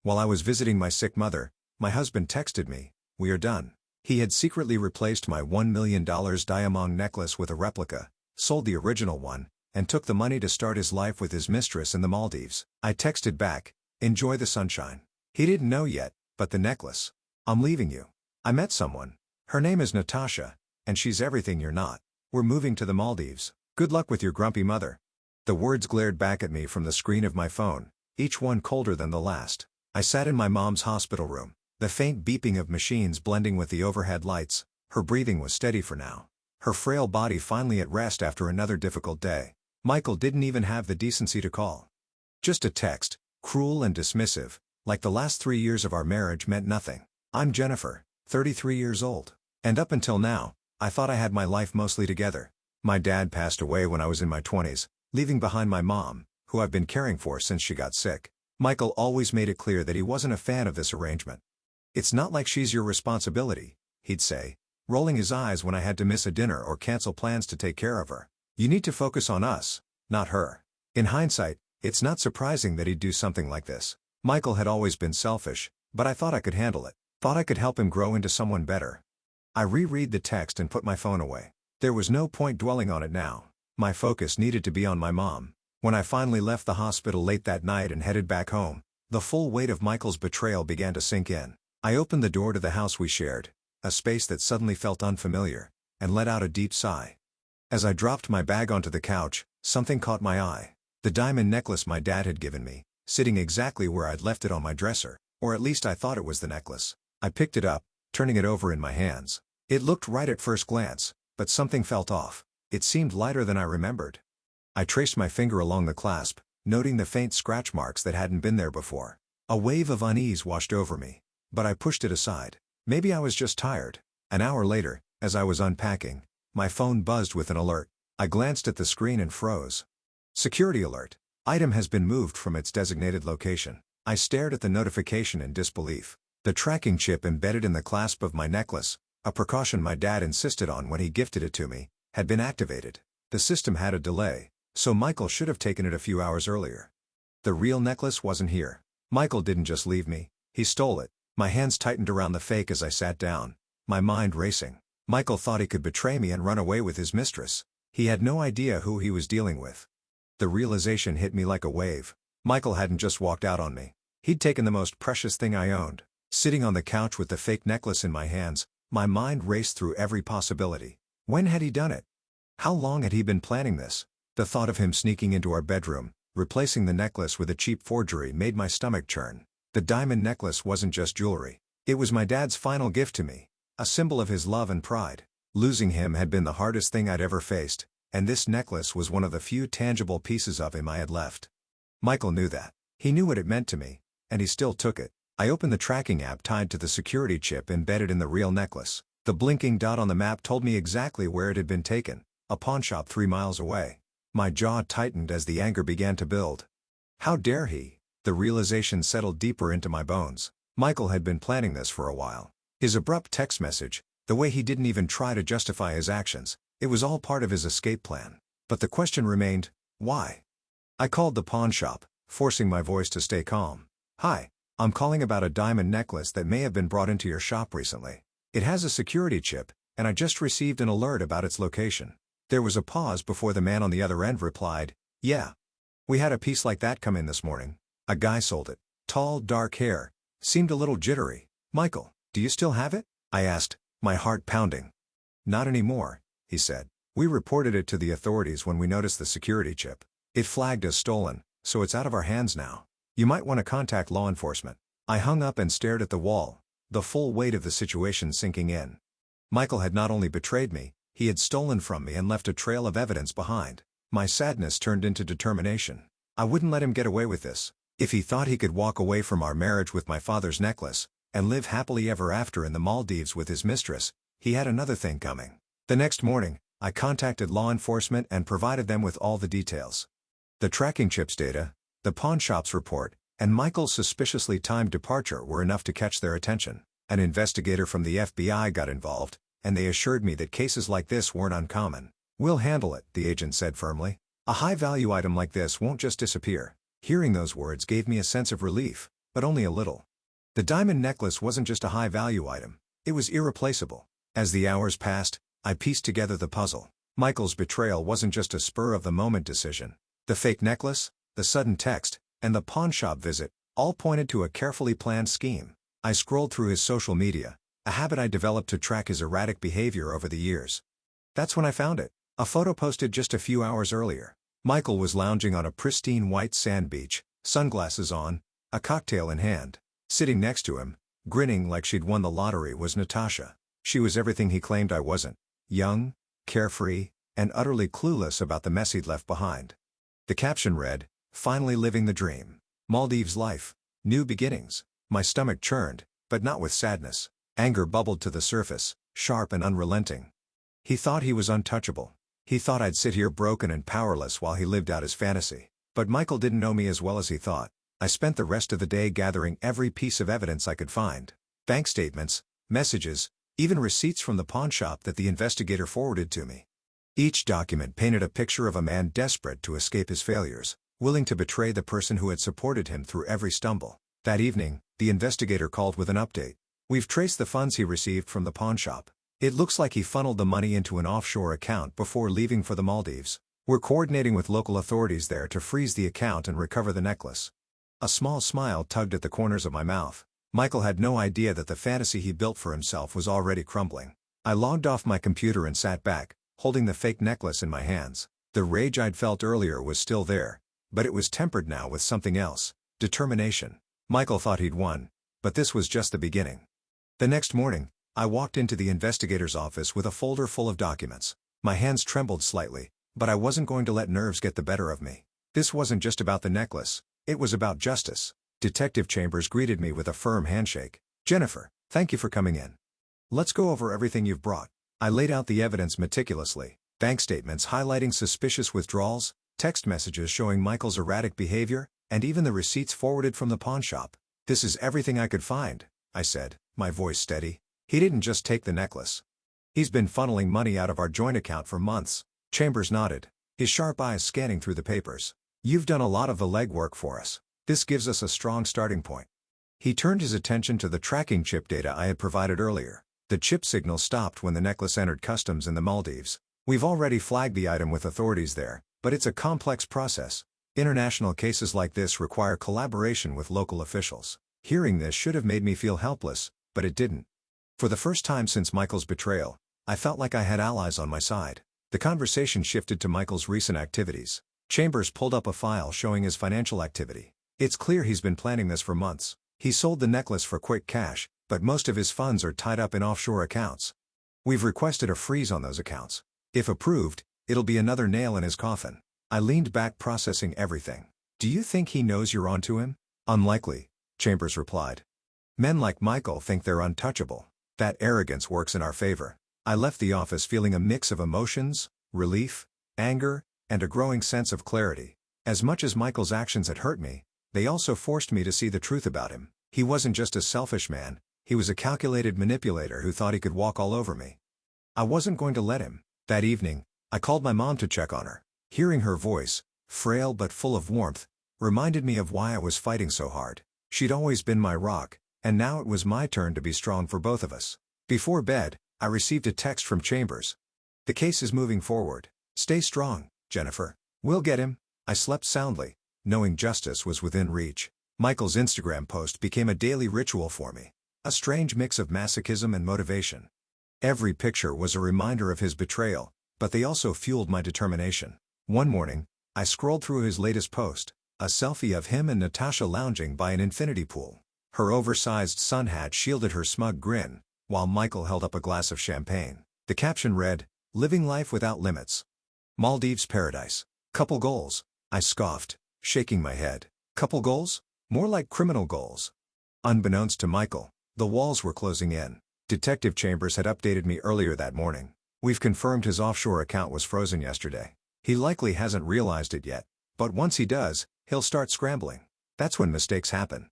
While I was visiting my sick mother, my husband texted me, "We are done." He had secretly replaced my $1 million Diamong necklace with a replica, sold the original one, and took the money to start his life with his mistress in the Maldives. I texted back, "Enjoy the sunshine." He didn't know yet, but the necklace. "I'm leaving you. I met someone. Her name is Natasha, and she's everything you're not. We're moving to the Maldives. Good luck with your grumpy mother." The words glared back at me from the screen of my phone, each one colder than the last. I sat in my mom's hospital room, the faint beeping of machines blending with the overhead lights. Her breathing was steady for now, her frail body finally at rest after another difficult day. Michael didn't even have the decency to call. Just a text, cruel and dismissive, like the last 3 years of our marriage meant nothing. "I'm Jennifer, 33 years old. And up until now, I thought I had my life mostly together. My dad passed away when I was in my 20s, leaving behind my mom, who I've been caring for since she got sick." Michael always made it clear that he wasn't a fan of this arrangement. "It's not like she's your responsibility," he'd say, rolling his eyes when I had to miss a dinner or cancel plans to take care of her. "You need to focus on us, not her." In hindsight, it's not surprising that he'd do something like this. Michael had always been selfish, but I thought I could handle it. Thought I could help him grow into someone better. I reread the text and put my phone away. There was no point dwelling on it now. My focus needed to be on my mom. When I finally left the hospital late that night and headed back home, the full weight of Michael's betrayal began to sink in. I opened the door to the house we shared, a space that suddenly felt unfamiliar, and let out a deep sigh. As I dropped my bag onto the couch, something caught my eye. The diamond necklace my dad had given me, sitting exactly where I'd left it on my dresser, or at least I thought it was the necklace. I picked it up, turning it over in my hands. It looked right at first glance, but something felt off. It seemed lighter than I remembered. I traced my finger along the clasp, noting the faint scratch marks that hadn't been there before. A wave of unease washed over me, but I pushed it aside. Maybe I was just tired. An hour later, as I was unpacking, my phone buzzed with an alert. I glanced at the screen and froze. "Security alert. Item has been moved from its designated location." I stared at the notification in disbelief. The tracking chip embedded in the clasp of my necklace, a precaution my dad insisted on when he gifted it to me, had been activated. The system had a delay, so Michael should have taken it a few hours earlier. The real necklace wasn't here. Michael didn't just leave me, he stole it. My hands tightened around the fake as I sat down, my mind racing. Michael thought he could betray me and run away with his mistress. He had no idea who he was dealing with. The realization hit me like a wave. Michael hadn't just walked out on me. He'd taken the most precious thing I owned. Sitting on the couch with the fake necklace in my hands, my mind raced through every possibility. When had he done it? How long had he been planning this? The thought of him sneaking into our bedroom, replacing the necklace with a cheap forgery made my stomach churn. The diamond necklace wasn't just jewelry. It was my dad's final gift to me, a symbol of his love and pride. Losing him had been the hardest thing I'd ever faced, and this necklace was one of the few tangible pieces of him I had left. Michael knew that. He knew what it meant to me, and he still took it. I opened the tracking app tied to the security chip embedded in the real necklace. The blinking dot on the map told me exactly where it had been taken, a pawnshop 3 miles away. My jaw tightened as the anger began to build. How dare he? The realization settled deeper into my bones. Michael had been planning this for a while. His abrupt text message, the way he didn't even try to justify his actions, it was all part of his escape plan. But the question remained, why? I called the pawn shop, forcing my voice to stay calm. "Hi, I'm calling about a diamond necklace that may have been brought into your shop recently. It has a security chip, and I just received an alert about its location." There was a pause before the man on the other end replied, "Yeah. We had a piece like that come in this morning. A guy sold it. Tall, dark hair. Seemed a little jittery." "Michael, do you still have it?" I asked, my heart pounding. "Not anymore," he said. "We reported it to the authorities when we noticed the security chip. It flagged as stolen, so it's out of our hands now. You might want to contact law enforcement." I hung up and stared at the wall, the full weight of the situation sinking in. Michael had not only betrayed me, he had stolen from me and left a trail of evidence behind. My sadness turned into determination. I wouldn't let him get away with this. If he thought he could walk away from our marriage with my father's necklace, and live happily ever after in the Maldives with his mistress, he had another thing coming. The next morning, I contacted law enforcement and provided them with all the details. The tracking chip's data, the pawnshop's report, and Michael's suspiciously timed departure were enough to catch their attention. An investigator from the FBI got involved, and they assured me that cases like this weren't uncommon. "We'll handle it," the agent said firmly. "A high-value item like this won't just disappear." Hearing those words gave me a sense of relief. but only a little. The diamond necklace wasn't just a high-value item, it was irreplaceable. As the hours passed, I pieced together the puzzle. Michael's betrayal wasn't just a spur-of-the-moment decision. The fake necklace, the sudden text, and the pawnshop visit all pointed to a carefully planned scheme. I scrolled through his social media, a habit I developed to track his erratic behavior over the years. That's when I found it. A photo posted just a few hours earlier. Michael was lounging on a pristine white sand beach, sunglasses on, a cocktail in hand. Sitting next to him, grinning like she'd won the lottery, was Natasha. She was everything he claimed I wasn't: young, carefree, and utterly clueless about the mess he'd left behind. The caption read, "Finally living the dream. Maldives life. New beginnings." My stomach churned, but not with sadness. Anger bubbled to the surface, sharp and unrelenting. He thought he was untouchable. He thought I'd sit here broken and powerless while he lived out his fantasy. But Michael didn't know me as well as he thought. I spent the rest of the day gathering every piece of evidence I could find. Bank statements, messages, even receipts from the pawnshop that the investigator forwarded to me. Each document painted a picture of a man desperate to escape his failures, willing to betray the person who had supported him through every stumble. That evening, the investigator called with an update. "We've traced the funds he received from the pawnshop. It looks like he funneled the money into an offshore account before leaving for the Maldives. We're coordinating with local authorities there to freeze the account and recover the necklace." A small smile tugged at the corners of my mouth. Michael had no idea that the fantasy he built for himself was already crumbling. I logged off my computer and sat back, holding the fake necklace in my hands. The rage I'd felt earlier was still there, but it was tempered now with something else: determination. Michael thought he'd won, but this was just the beginning. The next morning, I walked into the investigator's office with a folder full of documents. My hands trembled slightly, but I wasn't going to let nerves get the better of me. This wasn't just about the necklace, it was about justice. Detective Chambers greeted me with a firm handshake. "Jennifer, thank you for coming in. Let's go over everything you've brought." I laid out the evidence meticulously: bank statements highlighting suspicious withdrawals, text messages showing Michael's erratic behavior, and even the receipts forwarded from the pawnshop. "This is everything I could find," I said, my voice steady. "He didn't just take the necklace. He's been funneling money out of our joint account for months." Chambers nodded, his sharp eyes scanning through the papers. "You've done a lot of the legwork for us. This gives us a strong starting point." He turned his attention to the tracking chip data I had provided earlier. The chip signal stopped when the necklace entered customs in the Maldives. "We've already flagged the item with authorities there, but it's a complex process. International cases like this require collaboration with local officials." Hearing this should have made me feel helpless, but it didn't. For the first time since Michael's betrayal, I felt like I had allies on my side. The conversation shifted to Michael's recent activities. Chambers pulled up a file showing his financial activity. "It's clear he's been planning this for months. He sold the necklace for quick cash, but most of his funds are tied up in offshore accounts. We've requested a freeze on those accounts. If approved, it'll be another nail in his coffin." I leaned back, processing everything. "Do you think he knows you're onto him?" "Unlikely," Chambers replied. "Men like Michael think they're untouchable. That arrogance works in our favor." I left the office feeling a mix of emotions: relief, anger, and a growing sense of clarity. As much as Michael's actions had hurt me, they also forced me to see the truth about him. He wasn't just a selfish man, he was a calculated manipulator who thought he could walk all over me. I wasn't going to let him. That evening, I called my mom to check on her. Hearing her voice, frail but full of warmth, reminded me of why I was fighting so hard. She'd always been my rock, and now it was my turn to be strong for both of us. Before bed, I received a text from Chambers. "The case is moving forward. Stay strong, Jennifer. We'll get him." I slept soundly, knowing justice was within reach. Michael's Instagram post became a daily ritual for me, a strange mix of masochism and motivation. Every picture was a reminder of his betrayal, but they also fueled my determination. One morning, I scrolled through his latest post, a selfie of him and Natasha lounging by an infinity pool. Her oversized sun hat shielded her smug grin, while Michael held up a glass of champagne. The caption read, "Living life without limits. Maldives paradise. Couple goals." I scoffed, shaking my head. Couple goals? More like criminal goals. Unbeknownst to Michael, the walls were closing in. Detective Chambers had updated me earlier that morning. "We've confirmed his offshore account was frozen yesterday. He likely hasn't realized it yet, but once he does, he'll start scrambling. That's when mistakes happen."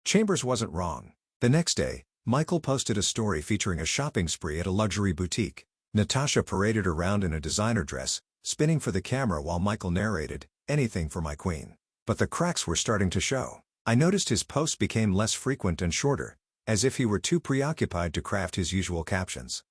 Chambers wasn't wrong. The next day, Michael posted a story featuring a shopping spree at a luxury boutique. Natasha paraded around in a designer dress, spinning for the camera while Michael narrated, "Anything for my queen." But the cracks were starting to show. I noticed his posts became less frequent and shorter, as if he were too preoccupied to craft his usual captions.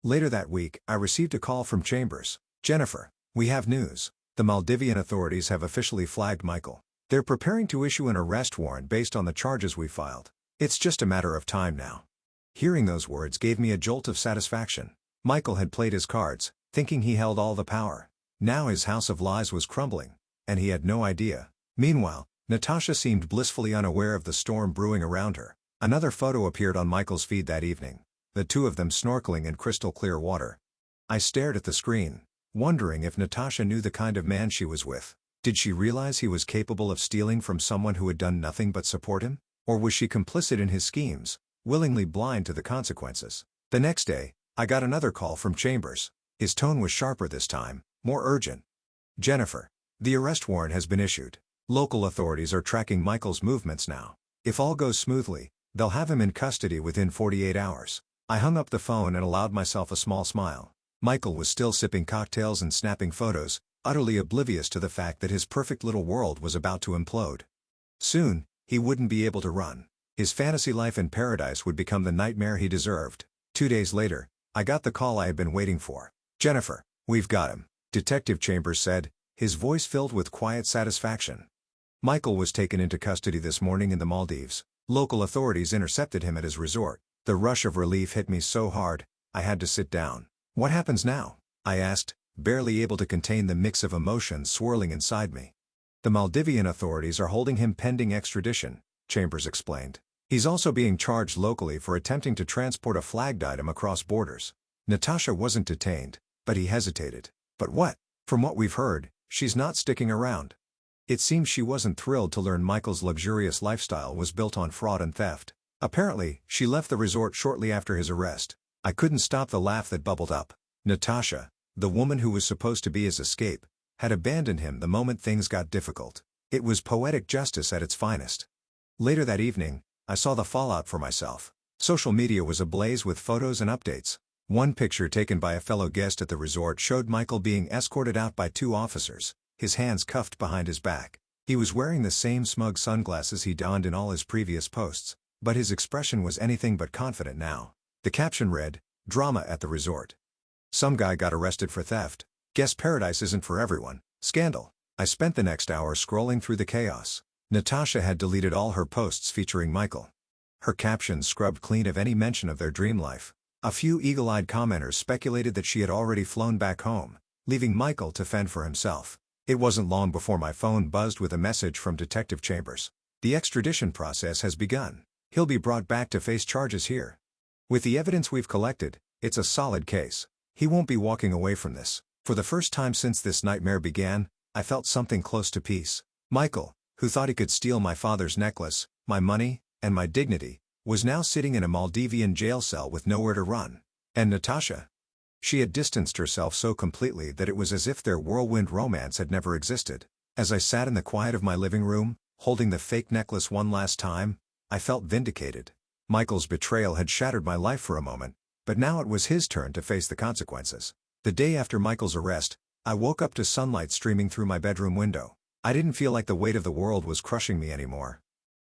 Later that week, I received a call from Chambers. "Jennifer, we have news. The Maldivian authorities have officially flagged Michael. They're preparing to issue an arrest warrant based on the charges we filed. It's just a matter of time now." Hearing those words gave me a jolt of satisfaction. Michael had played his cards, thinking he held all the power. Now his house of lies was crumbling, and he had no idea. Meanwhile, Natasha seemed blissfully unaware of the storm brewing around her. Another photo appeared on Michael's feed that evening, the two of them snorkeling in crystal-clear water. I stared at the screen, wondering if Natasha knew the kind of man she was with. Did she realize he was capable of stealing from someone who had done nothing but support him? Or was she complicit in his schemes, willingly blind to the consequences? The next day, I got another call from Chambers. His tone was sharper this time, more urgent. "Jennifer, the arrest warrant has been issued. Local authorities are tracking Michael's movements now. If all goes smoothly, they'll have him in custody within 48 hours. I hung up the phone and allowed myself a small smile. Michael was still sipping cocktails and snapping photos, utterly oblivious to the fact that his perfect little world was about to implode. Soon, he wouldn't be able to run. His fantasy life in paradise would become the nightmare he deserved. 2 days later, I got the call I had been waiting for. "Jennifer, we've got him," Detective Chambers said, his voice filled with quiet satisfaction. Michael was taken into custody this morning in the Maldives. Local authorities intercepted him at his resort. The rush of relief hit me so hard, I had to sit down. "What happens now?" I asked, barely able to contain the mix of emotions swirling inside me. "The Maldivian authorities are holding him pending extradition," Chambers explained. "He's also being charged locally for attempting to transport a flagged item across borders." Natasha wasn't detained, but he hesitated. "But what? From what we've heard, she's not sticking around." It seems she wasn't thrilled to learn Michael's luxurious lifestyle was built on fraud and theft. Apparently, she left the resort shortly after his arrest. I couldn't stop the laugh that bubbled up. Natasha, the woman who was supposed to be his escape, had abandoned him the moment things got difficult. It was poetic justice at its finest. Later that evening, I saw the fallout for myself. Social media was ablaze with photos and updates. One picture taken by a fellow guest at the resort showed Michael being escorted out by 2 officers, his hands cuffed behind his back. He was wearing the same smug sunglasses he donned in all his previous posts, but his expression was anything but confident now. The caption read, "Drama at the resort. Some guy got arrested for theft. Guess paradise isn't for everyone. Scandal." I spent the next hour scrolling through the chaos. Natasha had deleted all her posts featuring Michael. Her captions scrubbed clean of any mention of their dream life. A few eagle-eyed commenters speculated that she had already flown back home, leaving Michael to fend for himself. It wasn't long before my phone buzzed with a message from Detective Chambers. "The extradition process has begun. He'll be brought back to face charges here. With the evidence we've collected, it's a solid case. He won't be walking away from this." For the first time since this nightmare began, I felt something close to peace. Michael, who thought he could steal my father's necklace, my money, and my dignity, was now sitting in a Maldivian jail cell with nowhere to run. And Natasha? She had distanced herself so completely that it was as if their whirlwind romance had never existed. As I sat in the quiet of my living room, holding the fake necklace one last time, I felt vindicated. Michael's betrayal had shattered my life for a moment, but now it was his turn to face the consequences. The day after Michael's arrest, I woke up to sunlight streaming through my bedroom window. I didn't feel like the weight of the world was crushing me anymore.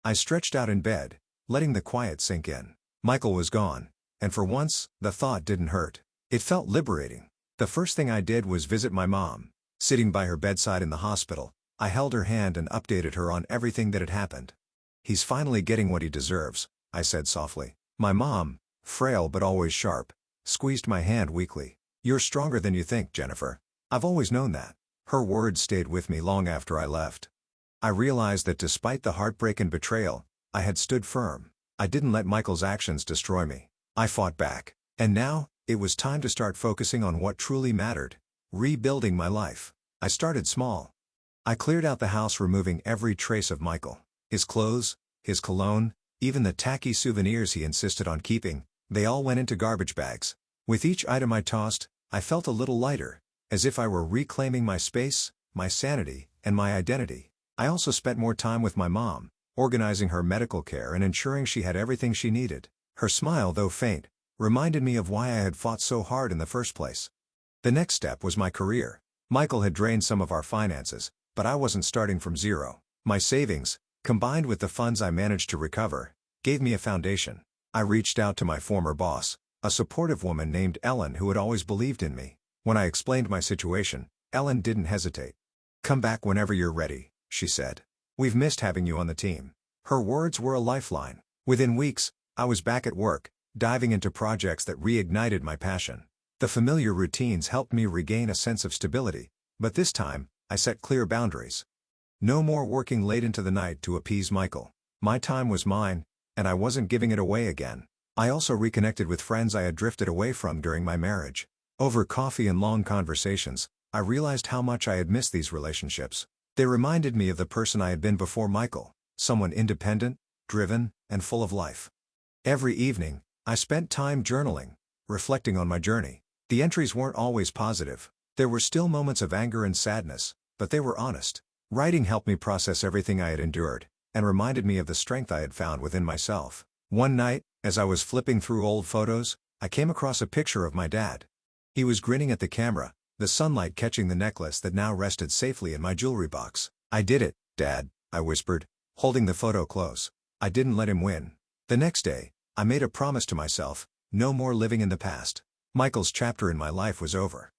I stretched out in bed, letting the quiet sink in. Michael was gone, and for once, the thought didn't hurt. It felt liberating. The first thing I did was visit my mom. Sitting by her bedside in the hospital, I held her hand and updated her on everything that had happened. "He's finally getting what he deserves," I said softly. My mom, frail but always sharp, squeezed my hand weakly. "You're stronger than you think, Jennifer. I've always known that." Her words stayed with me long after I left. I realized that despite the heartbreak and betrayal, I had stood firm. I didn't let Michael's actions destroy me. I fought back. And now, it was time to start focusing on what truly mattered: rebuilding my life. I started small. I cleared out the house, removing every trace of Michael. His clothes, his cologne, even the tacky souvenirs he insisted on keeping, they all went into garbage bags. With each item I tossed, I felt a little lighter, as if I were reclaiming my space, my sanity, and my identity. I also spent more time with my mom, organizing her medical care and ensuring she had everything she needed. Her smile, though faint, reminded me of why I had fought so hard in the first place. The next step was my career. Michael had drained some of our finances, but I wasn't starting from zero. My savings, combined with the funds I managed to recover, gave me a foundation. I reached out to my former boss, a supportive woman named Ellen who had always believed in me. When I explained my situation, Ellen didn't hesitate. "Come back whenever you're ready," she said. "We've missed having you on the team." Her words were a lifeline. Within weeks, I was back at work, diving into projects that reignited my passion. The familiar routines helped me regain a sense of stability, but this time, I set clear boundaries. No more working late into the night to appease Michael. My time was mine, and I wasn't giving it away again. I also reconnected with friends I had drifted away from during my marriage. Over coffee and long conversations, I realized how much I had missed these relationships. They reminded me of the person I had been before Michael, someone independent, driven, and full of life. Every evening, I spent time journaling, reflecting on my journey. The entries weren't always positive. There were still moments of anger and sadness, but they were honest. Writing helped me process everything I had endured, and reminded me of the strength I had found within myself. One night, as I was flipping through old photos, I came across a picture of my dad. He was grinning at the camera, the sunlight catching the necklace that now rested safely in my jewelry box. "I did it, Dad," I whispered, holding the photo close. I didn't let him win. The next day, I made a promise to myself, no more living in the past. Michael's chapter in my life was over.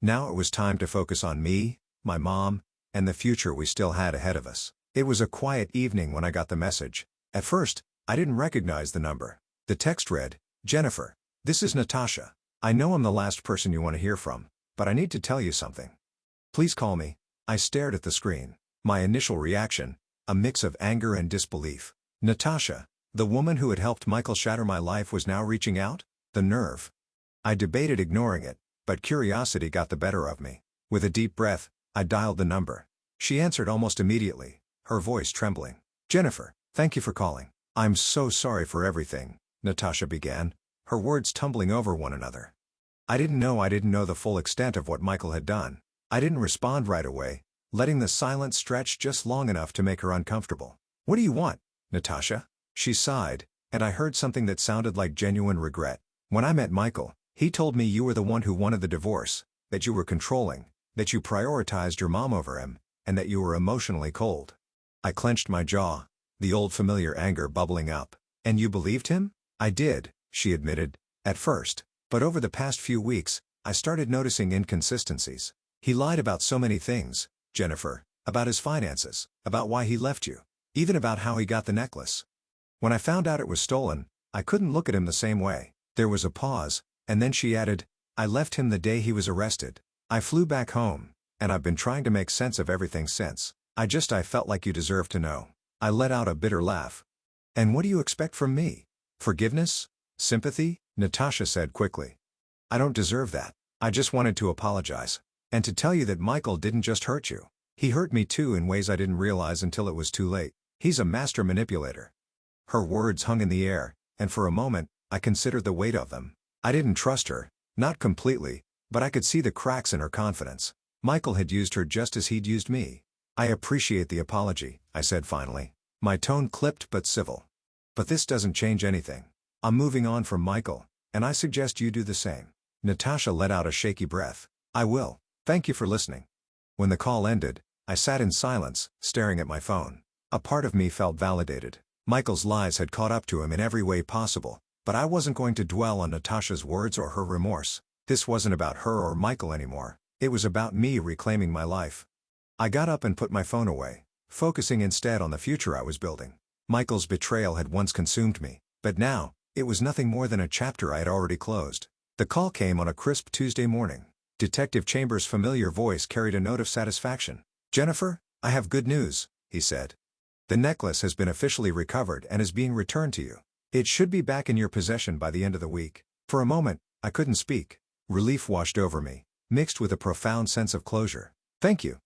Now it was time to focus on me, my mom, and the future we still had ahead of us. It was a quiet evening when I got the message. At first, I didn't recognize the number. The text read, "Jennifer, this is Natasha. I know I'm the last person you want to hear from, but I need to tell you something. Please call me." I stared at the screen. My initial reaction, a mix of anger and disbelief. Natasha, the woman who had helped Michael shatter my life, was now reaching out? The nerve. I debated ignoring it, but curiosity got the better of me. With a deep breath, I dialed the number. She answered almost immediately, her voice trembling. "Jennifer, thank you for calling. I'm so sorry for everything," Natasha began, her words tumbling over one another. I didn't know the full extent of what Michael had done. I didn't respond right away, letting the silence stretch just long enough to make her uncomfortable. "What do you want, Natasha?" She sighed, and I heard something that sounded like genuine regret. "When I met Michael, he told me you were the one who wanted the divorce, that you were controlling, that you prioritized your mom over him, and that you were emotionally cold." I clenched my jaw, the old familiar anger bubbling up. "And you believed him?" "I did," she admitted, "at first. But over the past few weeks, I started noticing inconsistencies. He lied about so many things, Jennifer, about his finances, about why he left you, even about how he got the necklace. When I found out it was stolen, I couldn't look at him the same way." There was a pause, and then she added, "I left him the day he was arrested. I flew back home, and I've been trying to make sense of everything since. I felt like you deserved to know." I let out a bitter laugh. "And what do you expect from me? Forgiveness? Sympathy?" Natasha said quickly. "I don't deserve that. I just wanted to apologize. And to tell you that Michael didn't just hurt you. He hurt me too in ways I didn't realize until it was too late. He's a master manipulator." Her words hung in the air, and for a moment, I considered the weight of them. I didn't trust her, not completely, but I could see the cracks in her confidence. Michael had used her just as he'd used me. "I appreciate the apology," I said finally. My tone clipped but civil. "But this doesn't change anything. I'm moving on from Michael, and I suggest you do the same." Natasha let out a shaky breath. "I will. Thank you for listening." When the call ended, I sat in silence, staring at my phone. A part of me felt validated. Michael's lies had caught up to him in every way possible, but I wasn't going to dwell on Natasha's words or her remorse. This wasn't about her or Michael anymore. It was about me reclaiming my life. I got up and put my phone away, focusing instead on the future I was building. Michael's betrayal had once consumed me, but now, it was nothing more than a chapter I had already closed. The call came on a crisp Tuesday morning. Detective Chambers' familiar voice carried a note of satisfaction. "Jennifer, I have good news," he said. "The necklace has been officially recovered and is being returned to you. It should be back in your possession by the end of the week." For a moment, I couldn't speak. Relief washed over me, mixed with a profound sense of closure. "Thank you,"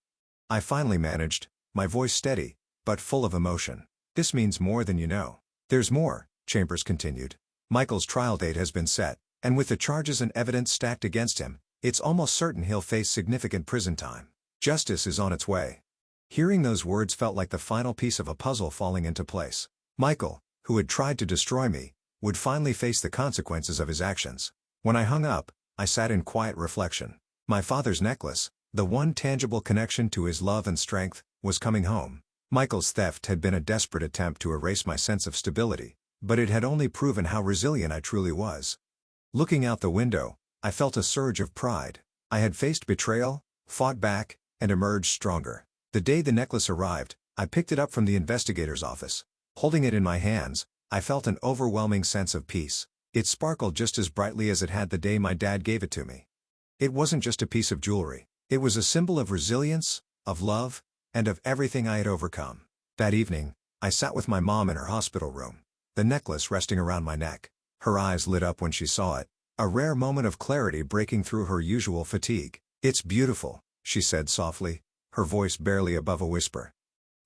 I finally managed, my voice steady, but full of emotion. "This means more than you know." "There's more," Chambers continued. "Michael's trial date has been set, and with the charges and evidence stacked against him, it's almost certain he'll face significant prison time. Justice is on its way." Hearing those words felt like the final piece of a puzzle falling into place. Michael, who had tried to destroy me, would finally face the consequences of his actions. When I hung up, I sat in quiet reflection. My father's necklace, the one tangible connection to his love and strength, was coming home. Michael's theft had been a desperate attempt to erase my sense of stability, but it had only proven how resilient I truly was. Looking out the window, I felt a surge of pride. I had faced betrayal, fought back, and emerged stronger. The day the necklace arrived, I picked it up from the investigator's office. Holding it in my hands, I felt an overwhelming sense of peace. It sparkled just as brightly as it had the day my dad gave it to me. It wasn't just a piece of jewelry. It was a symbol of resilience, of love, and of everything I had overcome. That evening, I sat with my mom in her hospital room, the necklace resting around my neck. Her eyes lit up when she saw it, a rare moment of clarity breaking through her usual fatigue. "It's beautiful," she said softly, her voice barely above a whisper.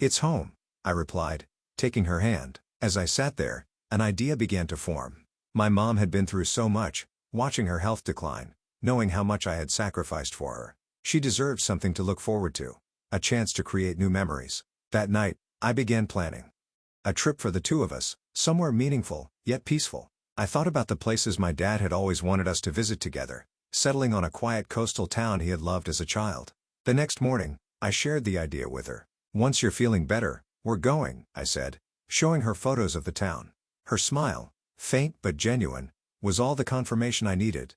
"It's home," I replied, taking her hand. As I sat there, an idea began to form. My mom had been through so much, watching her health decline, knowing how much I had sacrificed for her. She deserved something to look forward to, a chance to create new memories. That night, I began planning a trip for the two of us, somewhere meaningful, yet peaceful. I thought about the places my dad had always wanted us to visit together, settling on a quiet coastal town he had loved as a child. The next morning, I shared the idea with her. "Once you're feeling better, we're going," I said, showing her photos of the town. Her smile, faint but genuine, was all the confirmation I needed.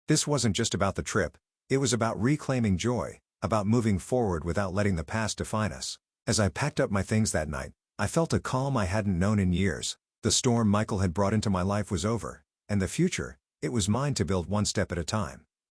This wasn't just about the trip, it was about reclaiming joy, about moving forward without letting the past define us. As I packed up my things that night, I felt a calm I hadn't known in years. The storm Michael had brought into my life was over, and the future, it was mine to build one step at a time.